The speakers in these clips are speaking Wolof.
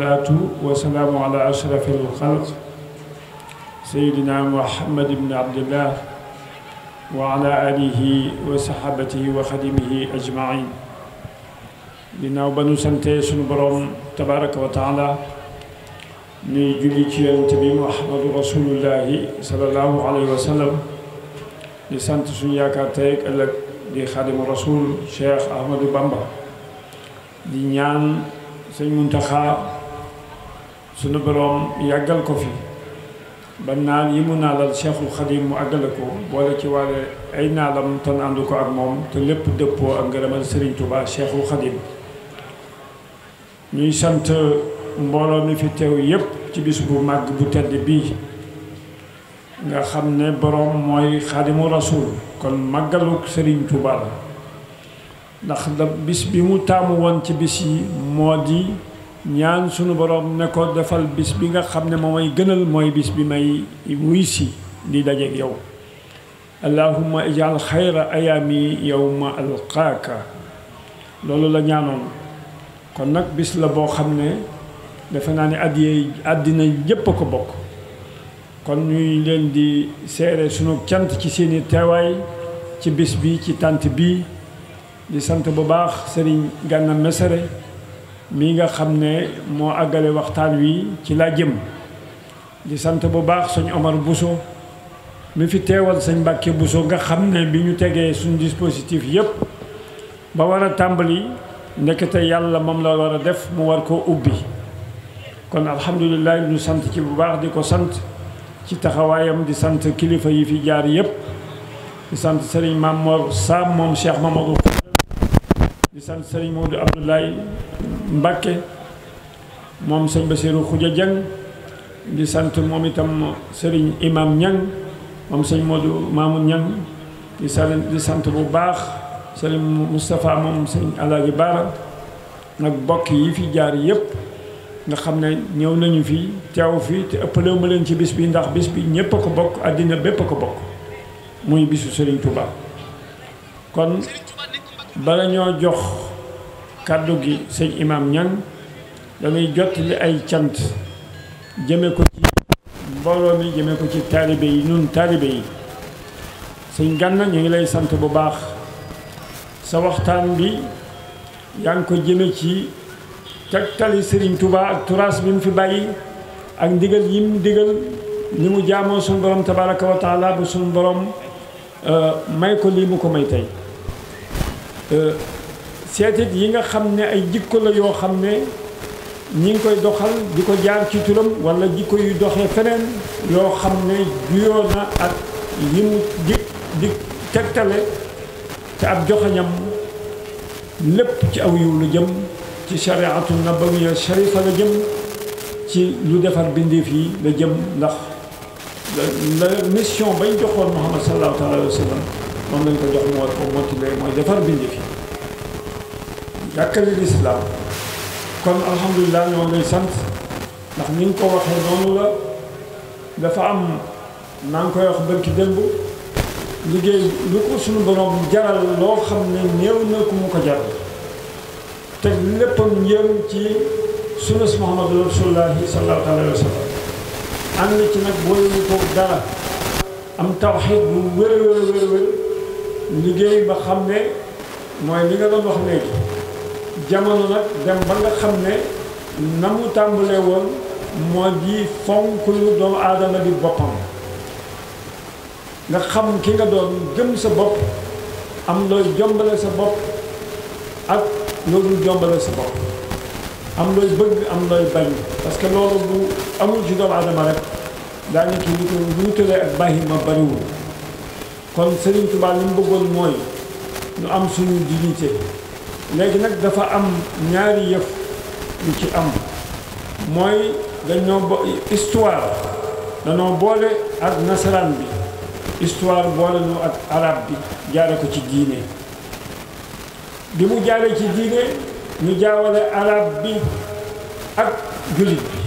والصلاة والسلام على أشرف الخلق سيدنا محمد بن عبد الله وعلى آله وصحابته وخدمه أجمعين. ginnaaw ba nu sante sunu borom tabaraka wa taala nuy julli ci yonent bi Muhammadu rasulullahi sallallahu alayhi wa sallam di sant suñu yaakaar tey ak ëllëg di xaadimu rasul Cheikh Ahmadou Bamba di ñaan sëñ Muntaxa sunu borom yàggal ko fi ba naan yi mu naalal Cheikhul Xadim mu àggale ko boole ci wàlle ay naalam tan àndu ko ak moom te lépp dëppoo ak ngërëmal Serigne Touba Cheikhul Xadim. ñuy sant mbooloo mi fi teew yépp ci bis bu màgg bu tedd bii nga xam ne boroom mooy xaadimu rasul kon màggaluk Serigne Touba la ndax da bis bi mu taamu woon ci bis yi moo di ñaan sunu boroom ne ko defal bis bi nga xam ne moo may gënal mooy bis bi may wuy si di dajeek yow allahumma ijal xayra ayaami yawma alqaaka loolu la ñaanoon. kon nag bis la boo xam ne defe naa ne àddina yépp a ko bokk kon ñuy leen di seere sunu cant ci seeni teewaay ci bis bi ci tànt bi di sant bu baax Serigne Gana Messere mi nga xam ne moo àggale waxtaan wi ci laa jëm di sant bu baax sëñ Omar Bousso mi fi teewal sëñ Mbàkke Bousso nga xam ne bi ñu tegee suñu dispositif yépp ba war a tàmbali ndekete yàlla moom la war a def mu war koo ubbi kon alhamdulilah ñu sant ci bu baax di ko sant ci taxawaayam di sant kilifa yi fi jaar yépp di sant Serigne Mamor Sam moom Cheikh Mamadou di sant Serigne Modou Abdoulaye Mbacké moom sëñ Bassirou Khoudia Dieng di sant moom itam Serigne Imam Niang moom sëñ Modou Mamoun Niang di sant bu baax Serigne Moustapha moom sëñ Alaaji Baara nag bokk yi fi jaar yépp nga xam ne ñëw nañu fi teew fi te ëppalewu ma leen ci bis bi ndax bis bi ñépp a ko bokk àddina bépp a ko bokk muy bisu Serigne Touba. kon bala ñoo jox kàddu gi sëñ Imam Niang dañuy jottali ay cant jëme ko ci mbooloo mi jëme ko ci taalibe yi nun taalibe yi sëñ Gana ñu ngi lay sant bu baax sa waxtaan bi yaa ngi ko jëme ci tegtali Serigne Touba ak turaas bi mu fi bàyyi ak ndigal yi mu digal ni mu jaamoo suñu borom tabaraka wa taala bu suñu borom may ko lii mu ko may tey seetit yi nga xam ne ay jikko la yoo xam ne ñi ngi koy doxal di ko jaar ci turam wala jikko yu doxee feneen yoo xam ne juyoo na ak yi mu di tegtale te ab joxañam lépp ci aw yiw la jëm ci shariatu nabawiya sharifa la jëm ci lu defar bindeef yi la jëm ndax la mission bañ joxoon Muhammad sallallahu alayhi wa sallam moom lañ ko jox moo ko motivé mooy defar bindeef yi yàkkali lislaam kon alhamdulilah ñoo ngay sant ndax ni nga ko waxee noonu la dafa am naa ngi koy wax bërki démb liggéey lu ko suñu borom jaral loo xam ne néew na ku mu ko jaral te léppam njëm ci sunna Muhammadu rasulullahi sallallahu alayhi wa sallam ànd ci nag booyuñu ko dara am tawxiid bu wér liggéey ba xam ne mooy li nga doon wax léegi jamono nag dem ba nga xam ne na mu tàmbalee woon moo di fonk lu doomu aadama di boppam nga xam ki nga doon gëm sa bopp am looy jombale sa bopp ak loolu jombale sa bopp am looy bëgg am looy bañ parce que loolu bu amul ci doomu aadama rek daanaka li ko wuutalee ak bàyyi ma bariwul kon Serigne Touba li mu bëggoon mooy ñu am suñu dignité léegi nag dafa am ñaari yëf yu ci am mooy dañoo histoire dañoo boole ak nasaraan bi histoire boole ñu ak arab bi jaare ko ci diine bi mu jaaree ci diine ñu jaawale arab bi ak jullit bi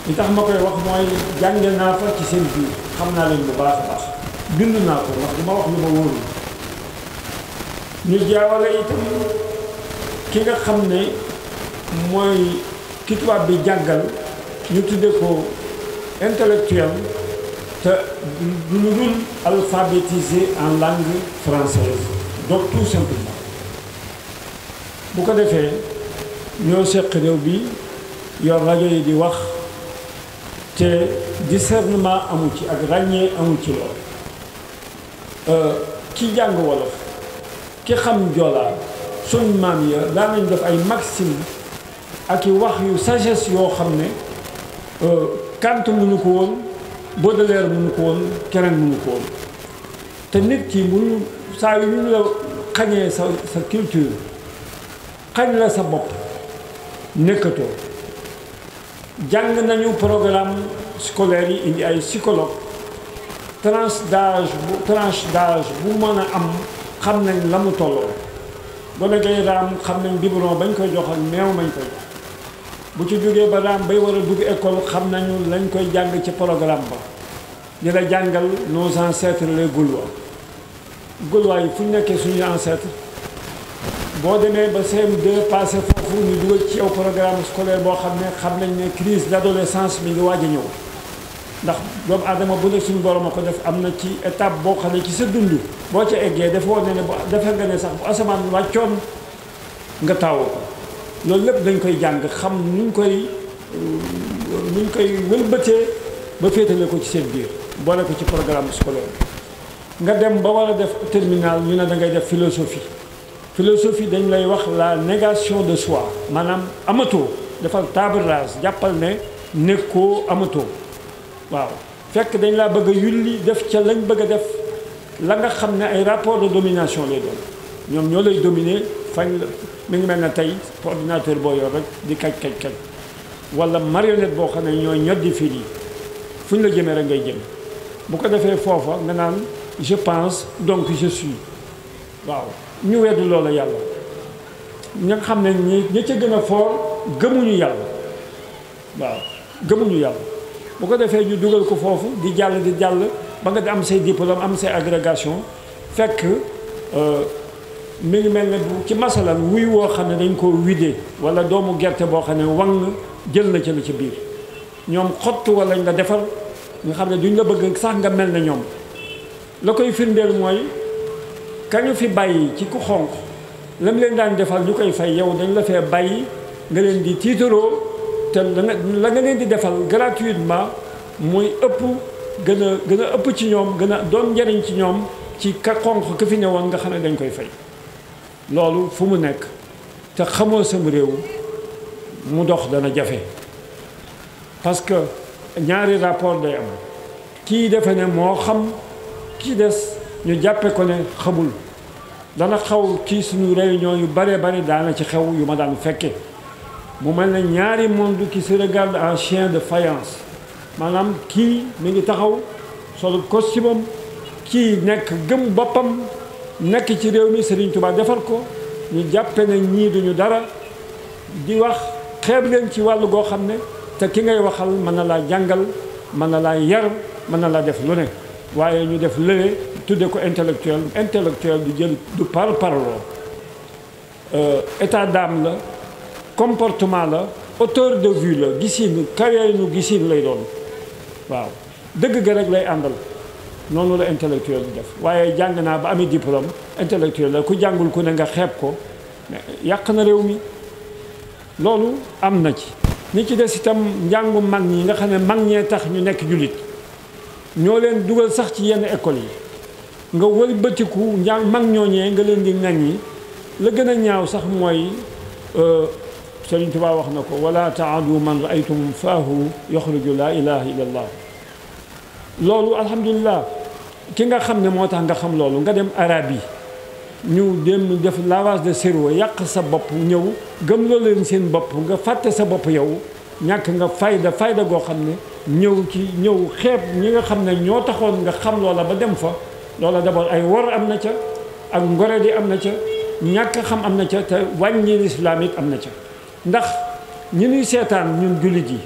li tax ma koy wax mooy jànge naa fa ci seen biir xam naa leen bu baax a baax bind naa ko wax dama wax lu ma wóorul ñu jaawale itam ki nga xam ne mooy ki tubaab bi jàngal ñu tudde ko intellectuel te du lu dul alphabétisé en langue française donc tout simplement bu ko defee ñoo seq réew bi yor rajo yi di wax te discernement amu ci ak ràññee amu ci lool ki jàng wolof ki xam joolaa suñ maam ya daan nañ def ay maxime ak i wax yu sagesse yoo xam ne Kant mënu ko woon Baudelaire mënu ko woon keneen mënu ko woon te nit ki bu ñu saa yu ñu la xañee sa culture xañ la sa bopp nekkatoo jàng nañu programme scolaire yi indi ay psychologue tranche d'âge bu mën a am xam nañ la mu tolloo gone gay raam xam nañ biberon bañ koy jox ak meew mañ koy jox bu ci jógee ba raam bay war a dugg école xam nañu lañ koy jàng ci programme ba di la jàngal nos ancêtres les Gaulois yi fu ñu nekkee suñu ancêtre boo demee ba CM2 passé foofu ñu dugal ci yow programme scolaire boo xam nañ ne crise d'adolescence mi ngi waaj a ñëw ndax doomu aadama bu ne suñu borom a ko def am na ci étape boo xam ne ci sa dund boo ca eggee dafa woon ne defe nga ne sax bu asamaan wàccoon nga taawoo ko loolu lépp dañ koy jàng xam nuñ koy wëlbatee ba féetale ko ci seen biir boole ko ci programme scolaire nga dem ba war a def terminal ñu ne da ngay def philosophie dañ lay wax la négation de soi maanaam amatoo defal table rase jàppal ne nekkoo amatoo waaw fekk dañ laa bëgg a yulli def ca lañ bëgg a def la nga xam ne ay rapport de domination lay doon ñoom ñoo lay dominer fañ la mi ngi mel ne tey ordinateur boo yor rek di kaj wala marionnette boo xam ne ñooy ñoddi fii yi fu ñu la jëmee rek ngay jëm bu ko defee foofa nga naan je pense donc je suis waaw ñu weddu loola yàlla ña nga xam ne ña ca gën a fort gëmuñu yàlla waaw gëmuñu yàlla bu ko defee ñu dugal ko foofu di jàll ba nga di am say diplôme am say agrégation fekk mi ngi mel ne ci masalan wuy woo xam ne dañ koo widé wala doomu gerte boo xam ne wang jël na ca la ca biir ñoom xottu wala nga defar nga xam ne duñ la bëgg sax nga mel ne ñoom la koy firndeel mooy kañu fi bàyyi ci ku xonq lam leen daan defal ñu koy fay yow dañ la fee bàyyi nga leen di tiitaroo te la nga leen di defal gratuitement muy ëpp gën a ëpp ci ñoom gën a doon njariñ ci ñoom ci ka xonq ka fi ne woon nga xam ne dañ koy fay loolu fu mu nekk te xamoo sam réew mu dox dana jafe parce que ñaari rapport day am kii defe ne moo xam kii des ñu jàppe ko ne xamul dana xaw ci suñu réunion yu bare daana ci xew yu ma daan fekke mu mel ne ñaari monde qui se regarde en chien de faïence maanaam kii mi ngi taxaw solu costume am kii nekk gëm boppam nekk ci réew mi Serigne Touba defar ko ñu jàppe ne ñii duñu dara di wax xeeb leen ci wàllu goo xam ne te ki ngay waxal mën na laa jàngal mën na laa yar mën na laa def lu ne waaye ñu def lële tudde ko intellectuel du jël du parloo état d'âme la comportement la hauteur de vue la gisin kaweenu gisin lay doon waaw dëgg ga rek lay àndal noonu la intellectuel di def waaye jàng naa ba amee diplôme intellectuel la ku jàngul ku ne nga xeeb ko yàq na réew mi loolu am na ci ni ci des itam njàngu mag ñi nga xam ne mag ñee tax ñu nekk jullit ñoo leen dugal sax ci yenn école yi nga wëlbatiku mag ñooñee nga leen di ŋaññi la gën a ñaaw sax mooy Sëriñ Tuubaa wax na ko wala taadu man raaytum faahu yaxruju laa ilaha illa allah loolu alhamdulilah ki nga xam ne moo tax nga xam loolu nga dem Arabie ñu dem def lavage de cerveau yàq sa bopp ñëw gëm loo leen seen bopp nga fàtte sa bopp yow ñàkk nga fayda goo xam ne ñëw xeeb ñi nga xam ne ñoo taxoon nga xam loola ba dem fa loola d'abord ay wor am na ca ak ngore di am na ca ñàkk xam am na ca te wàññi lislaam it am na ca ndax ñi ñuy seetaan ñun jullit yi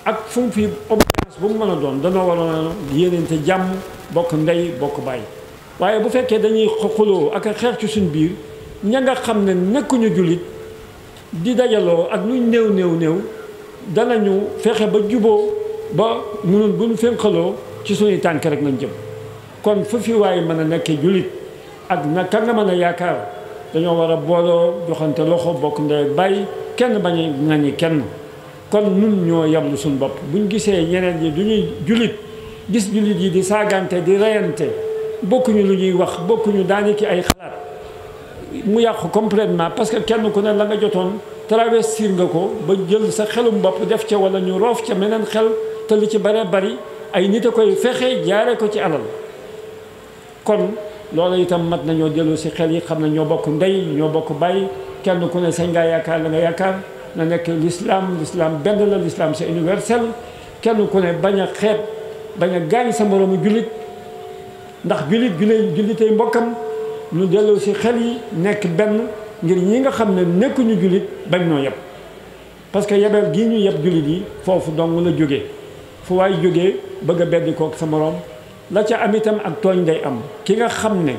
ak fu mu fi obédience bu mu mën a doon danoo waroon a yéeneente jàmm bokk ndey bokk bàyyi waaye bu fekkee dañuy xuloo ak a xeex ci suñ biir ña nga xam ne nekkuñu jullit di dajaloo ak luñ néew danañu fexe ba juboo ba munul bu ñu fénqaloo ci suñuy tànk rek lañ jëm. kon fu fi waaye mën a nekkee jullit ak naka nga mën a yaakaar dañoo war a booloo joxante loxo bokk ndey bàyyi kenn bañ a ŋaññi kenn. kon nun ñoo yablu suñu bopp buñ gisee ñeneen ñi du ñuy jullit gis jullit yi di saagante di reyante bokkuñu lu ñuy wax bokkuñu daaniki ay xalaat mu yàqu complètement parce que kenn ku ne la nga jotoon travestir nga ko ba jël sa xelum bopp def ca wala ñu roof ca meneen xel te li ci bare bari ay nit a koy fexe jaare ko ci alal. kon loolu itam mat nañoo dellu si xel yi xam ne ñoo bokk ndey ñoo bokk bàyyi kenn ku ne sañ ngaa yaakaar la nga yaakaar na nekk l'islam benn la l'islam c'est universel kenn ku ne bañ a xeeb bañ a gaañ sa moroomu jullit ndax jullitay mbokkam ñu dellu si xel yi nekk benn ngir ñi nga xam ne nekkuñu jullit bañ noo yeb parce que yebeel gii ñu yeb jullit yi foofu dong la jógee fu waay jógee bëgg a beddi kook sa moroom la ca am itam ak tooñ day am ki nga xam ne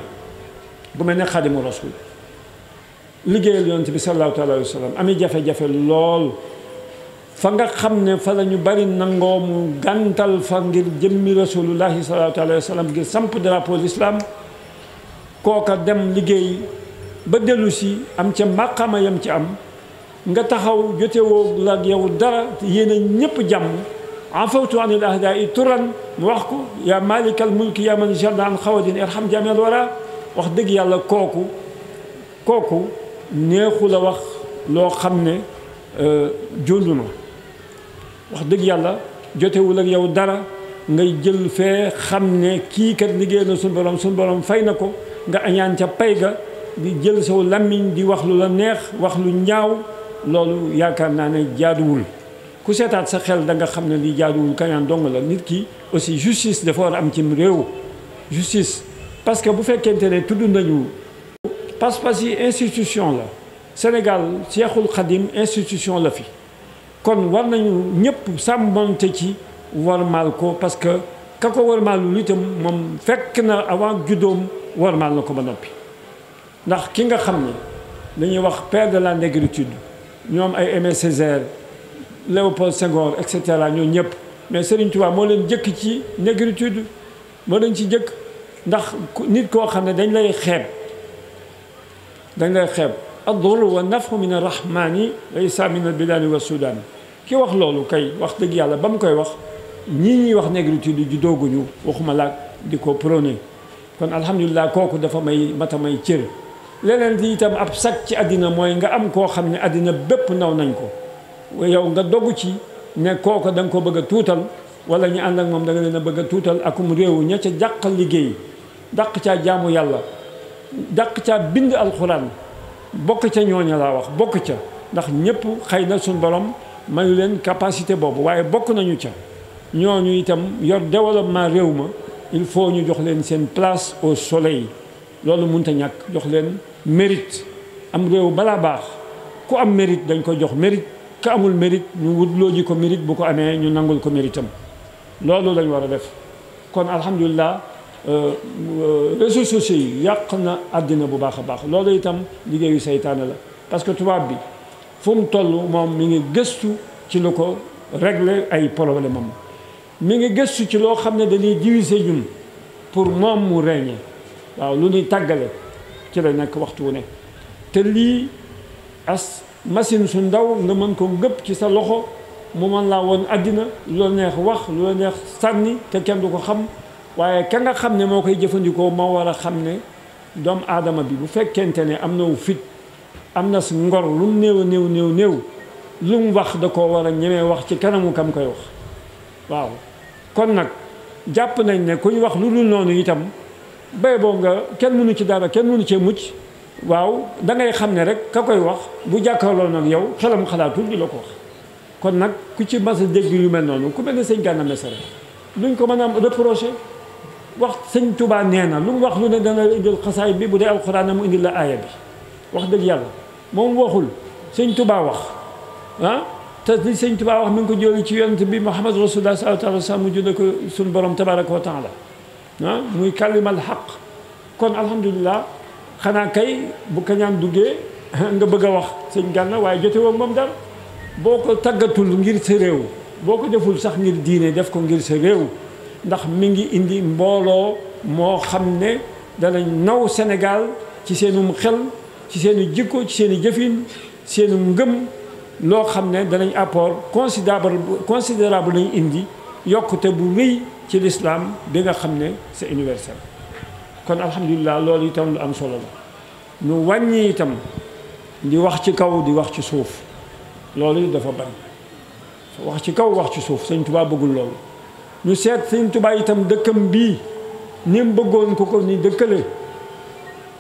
bu mel ne Xaadimu Rasuul liggéeyal yonent bi sallallahu alayhi wa sallam ami jafe-jafe lool fa nga xam ne fa la ñu bari nangoo mu gàntal fa ngir jëmmi rasulullahi sallallahu alayhi wa sallam ngir samp drapeau l'islam kooka dem liggéey ba dellu si am ca màqama yam ci am nga taxaw jotewoo la yow dara yéene ñépp jàmm afawtu anil ahdaai turan mu wax ko yaa malikal mulki yaa man jalla an xawadin irham jamel wara wax dëgg yàlla kooku neexu la wax loo xam ne jóndu na wax dëgg yàlla jotewul ak yow dara ngay jël fee xam ne kii kat liggéey na suñu borom fay na ko nga añaan ca pay ga di jël saw làmmiñ di wax lu la neex wax lu ñaaw loolu yaakaar naa ne jaaduwul ku seetaat sa xel da nga xam ne li jaaduwul kañaan dong la nit ki aussi justice dafa war a am ci réew justice parce que bu fekkente ne tudd nañu pas-pas yi institution la Sénégal Seexul Xadim institution la fi kon war nañu ñëpp sàmmante ci warmaal ko parce que ka ko warmaalul itam moom fekk na avant juddoom warmaal na ko ba noppi ndax ki nga xam ne dañuy wax père de la négritude ñoom ay Aimé Césaire Léopold Senghor et cetera ñoo ñëpp mais Serigne Touba moo leen jëkk ci négritude moo leen ci jëkk ndax nit koo xam ne dañ lay xeeb ad-durru wa naf'u min ar-rahmani laysa min al-biladi wa sudan ki wax loolu kay wax dëgg yàlla ba mu koy wax ñii ñuy wax négritude ju dooguñu waxuma laak di ko prôné kon alhamdulilah kooku dafa mata may cër leneen di itam ab sag ci àddina mooy nga am koo xam ne àddina bépp naw nañ ko yow nga dogg ci ne kooku da nga ko bëgg a tuutal wala ñu ànd ak moom da nga leen a bëgg a tuutal akum réew ña ca dàq liggéey dàq caa jaamu yàlla dàq caa bind alxuraan bokk ca ñooña laa wax bokk ca ndax ñëpp xëy na suñ borom mayu leen capacité boobu waaye bokk nañu ca ñooñu itam yor développement réew ma il faut ñu jox leen seen place au soleil loolu mënut a ñàkk jox leen mérite am réew balaa baax ku am mérite dañ ko jox mérite ku amul mérite ñu wutloo ji ko mérite bu ko amee ñu nangul ko mérite am loolu lañ war a def kon alhamdulilah réseaux sociaux yi yàq na àddina bu baax a baax loolu itam liggéeyu seytaane la parce que tubaab bi fu mu toll moom mi ngi gëstu ci lu ko régler ay problème am mi ngi gëstu ci loo xam ne dañuy diviser ñun pour moom mu régner waaw lu ñuy tàggale ci la nekk waxtu wu ne te lii as machine su ndaw nga mën ko ngëpp ci sa loxo mu mën laa woon àddina lu la neex wax lu la neex sànni te kenn du ko xam waaye ka nga xam ne moo koy jëfandikoo moo war a xam ne doomu aadama bi bu fekkente ne am na wu fit am na su ngor lu mu néew a néew lu mu wax da koo war a ñemee wax ci kanamu kam koy wax waaw kon nag jàpp nañ ne ku ñu wax lu dul noonu itam bay boo nga kenn mënu ci dara kenn mënu cee mucc waaw da ngay xam ne rek ka koy wax bu jàkkaarloo nag yow xelam xalaatul di la ko wax kon nag ku ci mas a dégg yu mel noonu ku mel ne sëñ Gana Messere luñ ko mën a reproché wax sëñ Touba nee na lu mu wax lu ne dana indil xasaay bi bu dee alxuraan mu indil la aaya bi wax dëgg yàlla moom waxul sëñ Touba wax te li sëñ Touba wax mi ngi ko jëlee ci yonent bi Muhammad Rasulullah sallallahu alayhi wa sallam mu jëlee ko suñu borom tabaraka wa taala muy kalimal xaq kon alhamdulilah xanaa kay bu kañaan duggee nga bëgg a wax sëñ Gana waaye jote woon moom dara boo ko tàggatul ngir sa réew boo ko deful sax ngir diine def ko ngir sa réew ndax mi ngi indi mbooloo moo xam ne danañ naw Sénégal ci seenum xel ci seeni jikko ci seeni jëfin seenu ngëm loo xam ne danañ apport considérable lañ indi yokkute bu rëy ci l'islam bi nga xam ne c'est universel. kon alhamdulilah loolu itam lu am solo la ñu wàññi itam di wax ci kaw di wax ci suuf loolu dafa bari wax ci kaw wax ci suuf Sëñ Tuubaa bëggul loolu. ñu seet Sëñ Tuubaa itam dëkkam bii ni mu bëggoon ko ni dëkkale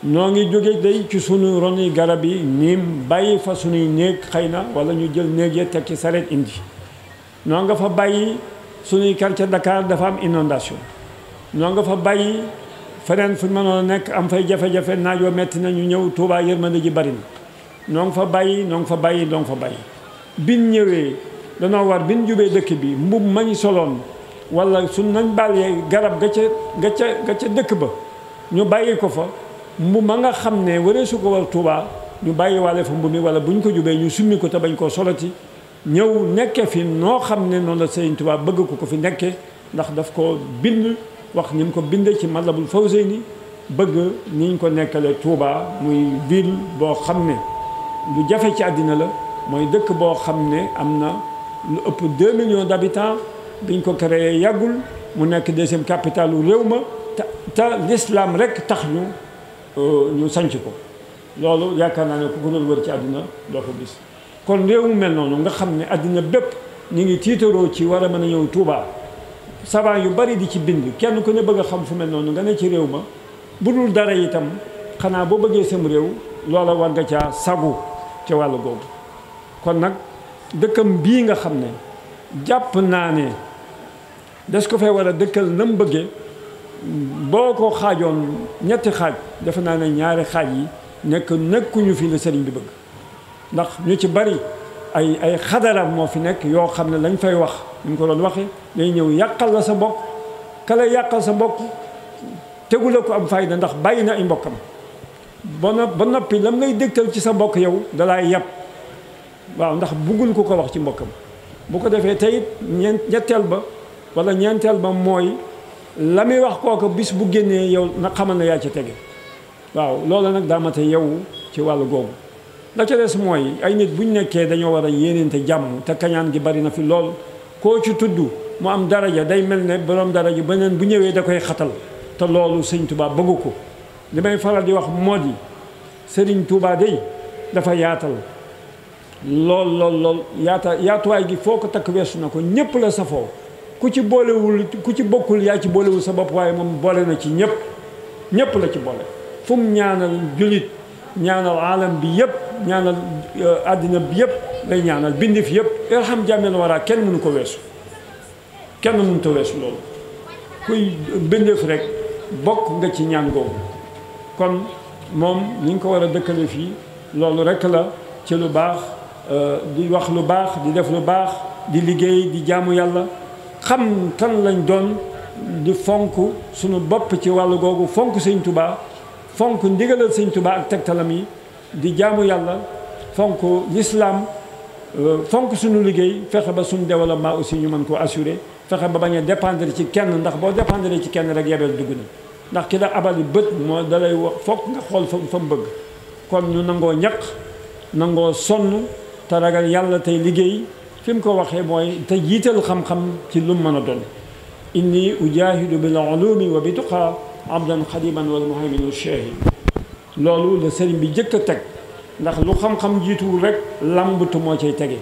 noo ngi jóge day ci sunu roni garab yi niim bàyyi fa sunuy néeg xëy na wala ñu jël néeg ya teg ci sareet indi noo nga fa bàyyi sunuy quartier Dakar dafa am inondation noo nga fa bàyyi feneen fu mënoon a nekk am fay jafe-jafe naajoo metti na ñu ñëw Tuubaa yërmande ji bari na noo nga fa bàyyi noo nga fa bàyyi noo nga fa bàyyi bin ñëwee danoo war bin jubee dëkk bi mbub mañ soloon wala su nañ bàyyee garab ga ca dëkk ba ñu bàyyi ko fa mbu ma nga xam ne waree su ko war Tuubaa ñu bàyyi waale fa mbu mi wala bu ñu ko jubee ñu summi ko te bañ koo soloti ñëw nekke fi noo xam ne noonu la Sëriñ Tuubaa bëgg ko fi nekke ndax daf ko bind wax ni mu ko bindee ci Matlabul Fawzayni bëgg ni ñu ko nekkale Tuubaa muy ville boo xam ne lu jafe ci àddina la mooy dëkk boo xam ne am na lu ëpp 2 millions d'habitants biñ ko créé yàggul mu nekk deuxième capitale u réew ma te l'islam rek tax ñu sanc ko loolu yaakaar naa ne ku ko doon wër ci àddina doo ko gis. kon réew mu mel noonu nga xam ne àddina bépp ñu ngi tiitaroo ci war a mën a ñëw Touba savant yu bari di ci bind kenn ku ne bëgg a xam fu mel noonu nga ne ci réew ma bu dul dara itam xanaa boo bëggee sam réew loola war nga caa sagu ca wàllu googu. kon nag dëkkam bii nga xam ne jàpp naa ne des ko fay war a dëkkal na mu bëggee boo ko xaajoon ñetti xaaj defe naa ne ñaari xaaj yi nekkuñu fi la sëriñ bi bëgg ndax ñu ci bari ay xadara moo fi nekk yoo xam ne lañ fay wax ni ñu ko doon waxee day ñëw yàqal la sa mbokk ka lay yàqal sa mbokk tegu la ko am fayda ndax bàyyi na ay mbokkam ba noppi lam ngay dégtal ci sa mbokk yow dalaay yàpp waaw ndax buggul ku ko wax ci mbokkam bu ko defee tey it ñetteel ba wala ñeenteel ba mooy la muy wax kooku bis bu génnee yow na xamal na yaa ci tege waaw loolu nag daa mate yow ci wàllu googu la ca des mooy ay nit buñ nekkee dañoo war a yéeneente jàmm te kañaan gi bari na fi lool koo ci tudd mu am daraja day mel ne borom daraja beneen bu ñëwee da koy xatal te loolu sëñ Touba bëggu ko li may faral di wax moo di sëriñ Touba day dafa yaatal lool yaatuwaay gi foo ko takk weesu na ko ñëpp la safoo ku ci bokkul yaa ci boolewul sa bopp waaye moom boole na ci ñëpp la ci boole fu mu ñaanal jullit ñaanal alam bi yëpp ñaanal àddina bi yëpp lay ñaanal bindi fi yëpp irham jàmmeel waraa kenn mënu ko weesu kenn mënu ko weesu loolu kuy bindeef rek bokk nga ci ñaan googu kon moom ni nga ko war a dëkkale fii loolu rek la ci lu baax di wax lu baax di def lu baax di liggéey di jaamu yàlla xam kan lañ doon di fonk suñu bopp ci wàllu googu fonk sëñ Touba fonk ndigalal sëñ Touba ak tegtalam yi di jaamu yàlla fonk l'islam fonk suñu liggéey fexe ba suñu développement aussi ñu mën koo assurer fexe ba bañ a dépendre ci kenn ndax boo dépendre ci kenn rek yebeel dugg na ndax ki la abali bët moo dalay wax fokk nga xool fa mu bëgg kon ñu nangoo ñaq nangoo sonn te ragal yàlla tey liggéey fi mu ko waxee mooy te jiital xam-xam ci lu mën a doon inni ujahidu bil ulumi wa bi tuqa abdan xadiman wal muhayminu shahid loolu la sëriñ bi jëkk a teg ndax lu xam-xam jiituwul rek làmbatu moo cay tege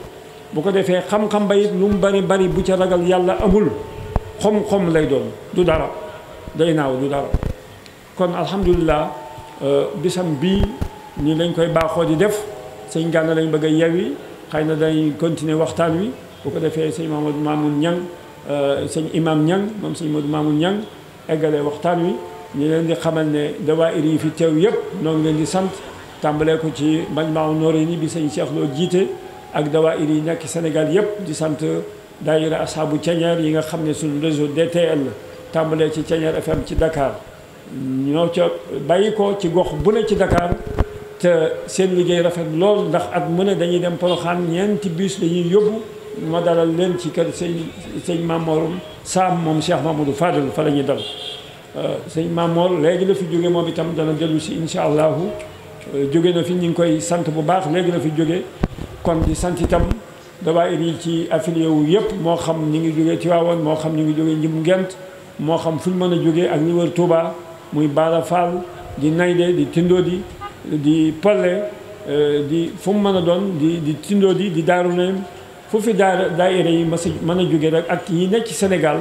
bu ko defee xam-xam ba it lu mu bari bu ca ragal yàlla amul xom-xom lay doon du dara day naaw du dara kon alhamdulilah bisam bii ni lañ koy baaxoo di def sëñ Gana lañ bëgg a yewwi xëy na dañ continuer waxtaan wi bu ko defee sëñ Mamadou Mamoun Niang sëñ imam Niang moom sëñ Mamadou Mamoun Niang eggalee waxtaan wi ñu leen di xamal ne dawaayir yi fi teew yëpp noo ngi leen di sant tàmbalee ko ci Majmahun Nurayni bi sëñ Cheikh Lo jiite ak dawaayir yi nekk Sénégal yëpp di sant daayira ashabu Thiéniere yi nga xam ne suñu réseau DTL tàmbalee ci Thiéniere FM ci Dakar ñoo ca bàyyi ko ci gox bu ne ci Dakar te seen liggéey rafet lool ndax at mu ne dañuy dem Porokhane ñeenti bus dañuy yóbbu ma dalal leen ci kër sëñ Mamor Sam moom Cheikh Mamadou Fadel fa la ñuy dal sëñ Mamor léegi la fi jóge moom itam dana dellu si incha allahu jóge na fi ñu ngi koy sant bu baax léegi la fi jóge kon di sant itam dawaayir yi ci affilié wu yëpp moo xam ñi ngi jógee Tivaouane moo xam ñi ngi jógee Njim Ngent moo xam fu ñu mën a jógee ak li wër Touba muy Bara Fall di Nayde di Tindodi di Polle di fu mu mën a doon di Tindodi di Daaru Naim fu fi daayira yi mën a jóge rek ak yi nekk ci Sénégal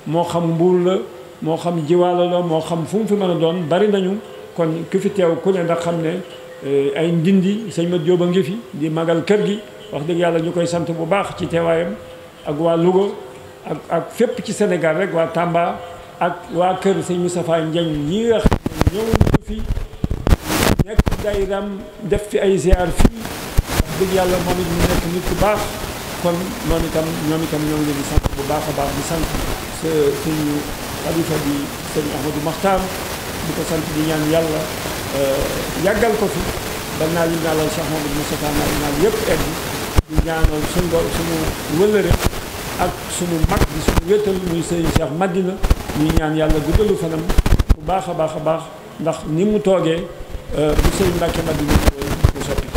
moo xam Mbuur la moo xam Jiwaalo la moo xam fu mu fi mën a doon bari nañu kon ku fi teew ku ne ndax xam ne ay Ndindi sëñ Mat Jóob a ngi fi di magal kër gi wax dëgg yàlla ñu koy sant bu baax ci teewaayam ak waa Louga ak fépp ci Sénégal rek waa Tamba ak waa kër sëñ Moustapha Ndiagne yi nga xam ne ñëw nañu fi nekk dayram def fi ay ziar fii wax dëgg yàlla moom it mu nekk nit ku baax kon noonu itam ñoom itam ñoo ngi leen di sant bu baax a baax di sant suñu xalifa bi sëñ Ahmadou Makhtar di ko sant di ñaan yàlla yàggal ko fi ba naa li naa la Cheikh Mamadou Moustapha naa yëpp egg di ñaanal suñu wëllëre ak suñu mag di suñu wéttal muy sëñ Cheikh Madina ñuy ñaan yàlla guddalu fanam bu baax a baax a baax ndax ni mu toogee bu sëñ Mbacke Madina ko soppi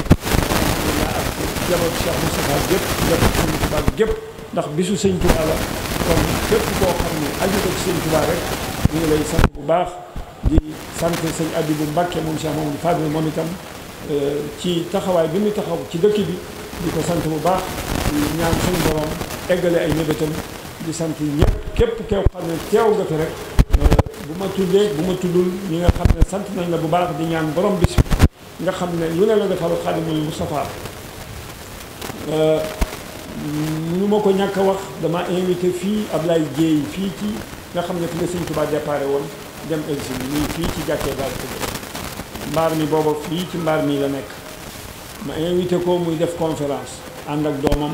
ak jabar Cheikh Moustapha gépp jabar sëñ Touba gépp ndax bisu sëñ Touba la kon képp koo xam ne aju ko ci sëñ Touba rek ñu ngi lay sant bu baax di sant sëñ Abibou Mbacke moom Cheikh Mamadou Fadil moom itam ci taxawaay bi mu taxaw ci dëkk bi di ko sant bu baax di ñaan suñu borom eggale ay mébétam di sant ñëpp képp koo xam ne teew nga fi rek bu ma tuddee bu ma tuddul ñi nga xam ne sant nañ la bu baax di ñaan borom bis bi nga xam ne lu ne la defal Xaadimul Moustapha mënu ma ko ñàkk a wax dama invité fii Ablaye Dieye fii ci nga xam ne fi la sëñ Touba déparé woon dem exil muy fii ci jàkkee daal mbaar mi booba fii ci mbaar mi la nekk ma invité ko muy def conférence ànd ak doomam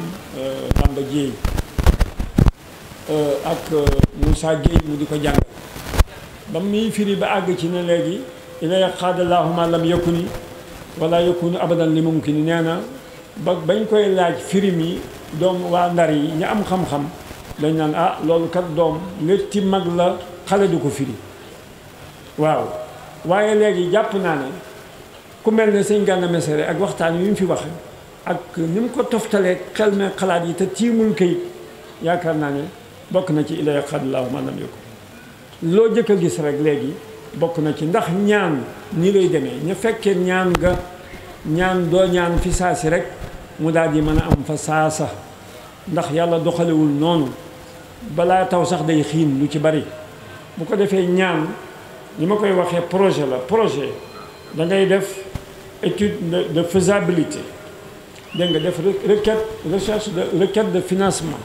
Bamba Dieye ak Moussa Gueye mu di ko jàng ba muy firi ba àgg ci ne léegi ilay xaadalaahu ma lam yakuni wala yakunu abadan li mumkini nee na bañ koy laaj firi mi doom waa Ndar yi ñu am xam-xam dañ naan ah loolu kat doom létti mag la xale du ko firi waaw waaye léegi jàpp naa ne ku mel ne sëñ Gana Messere ak waxtaan wi mu fi waxe ak ni mu ko toftalee xel me xalaat yi te tiimul kayit yaakaar naa ne bokk na ci ilay xadlaahu ma lam yakun loo jëkk a gis rek léegi bokk na ci ndax ñaan ni lay demee ñu fekkee ñaan nga ñaan doo ñaan fi saasi rek mu daal di mën a am fa saasa ndax yàlla doxalewul noonu balaa taw sax day xiin lu ci bari bu ko defee ñaan ni ma koy waxee projet la projet da ngay def étude de faisabilité dégg nga def requête recherche de requête de financement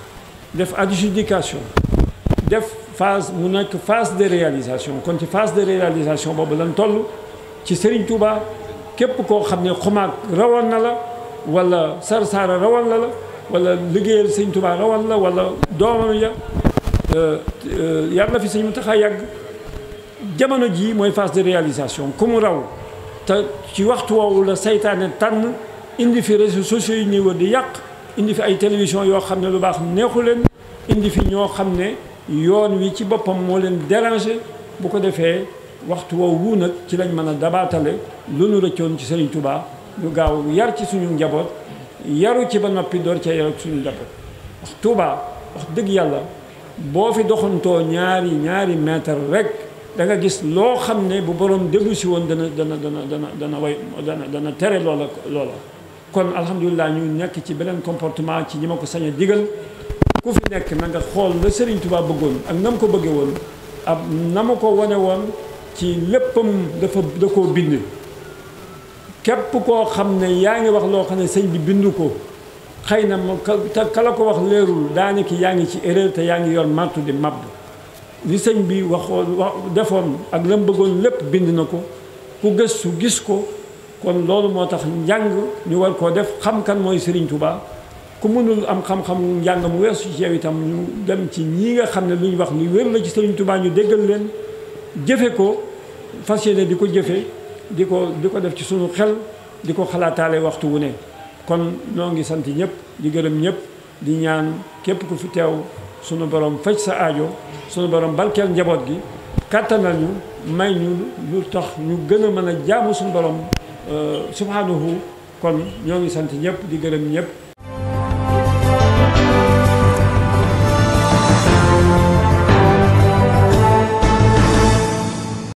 def adjudication def phase mu nekk phase de réalisation kon ci phase de réalisation boobu lan toll ci Serigne Touba képp koo xam ne xumaag rawal na la wala sarsaara rawal na la wala liggéeyal Serigne Touba rawal la wala doomam ya yàlla fi Serigne Mountakha yàgg jamono jii mooy phase de réalisation ku mu raw te ci waxtu woowu la saytaane tànn indi fi réseaux sociaux yi ñuy wër di yàq indi fi ay télévision yoo xam ne lu baax neexu leen indi fi ñoo xam ne yoon wi ci boppam moo leen déranger bu ko defee waxtu woowu nag ci lañ mën a dabaatale lu nu rëccoon ci Serigne Touba ñu gaaw yar ci suñu njaboot yaru ci ba noppi door cee yaru suñu njaboot wax Touba wax dëgg yàlla boo fi doxantoo ñaari mètre rek da nga gis loo xam ne bu borom déglu si woon dana tere loola kon alhamdulilah ñu nekk ci beneen comportement ci ñi ma ko sañ a digal ku fi nekk na nga xool la Serigne Touba bëggoon ak na mu ko bëggee woon ab na ma ko wane woon ci léppam da koo bind képp koo xam ne yaa ngi wax loo xam ne sëñ bi bindu ko xëy na ka la ko wax leerul daanaka yaa ngi ci erreur te yaa ngi yor martu di mab li sëñ bi defoon ak la mu bëggoon lépp bind na ko ku gëstu gis ko kon loolu moo tax njàng ñu war koo def xam kan mooy Serigne Touba ku mënul am xam-xam njàng mu weesu ci yow itam ñu dem ci ñii nga xam ne lu ñu wax lu wér la ci Serigne Touba ñu déggal leen jëfe ko fas yéene di ko jëfe di ko def ci sunu xel di ko xalaataale waxtu wu ne kon ñoo ngi sant ñëpp di gërëm ñëpp di ñaan képp ku fi teew sunu borom faj sa aajo sunu borom barkeel njaboot gi kàttanal ñu may ñu lu tax ñu gën a mën a jaamu sunu borom subhanahu kon ñoo ngi sant ñëpp di gërëm ñëpp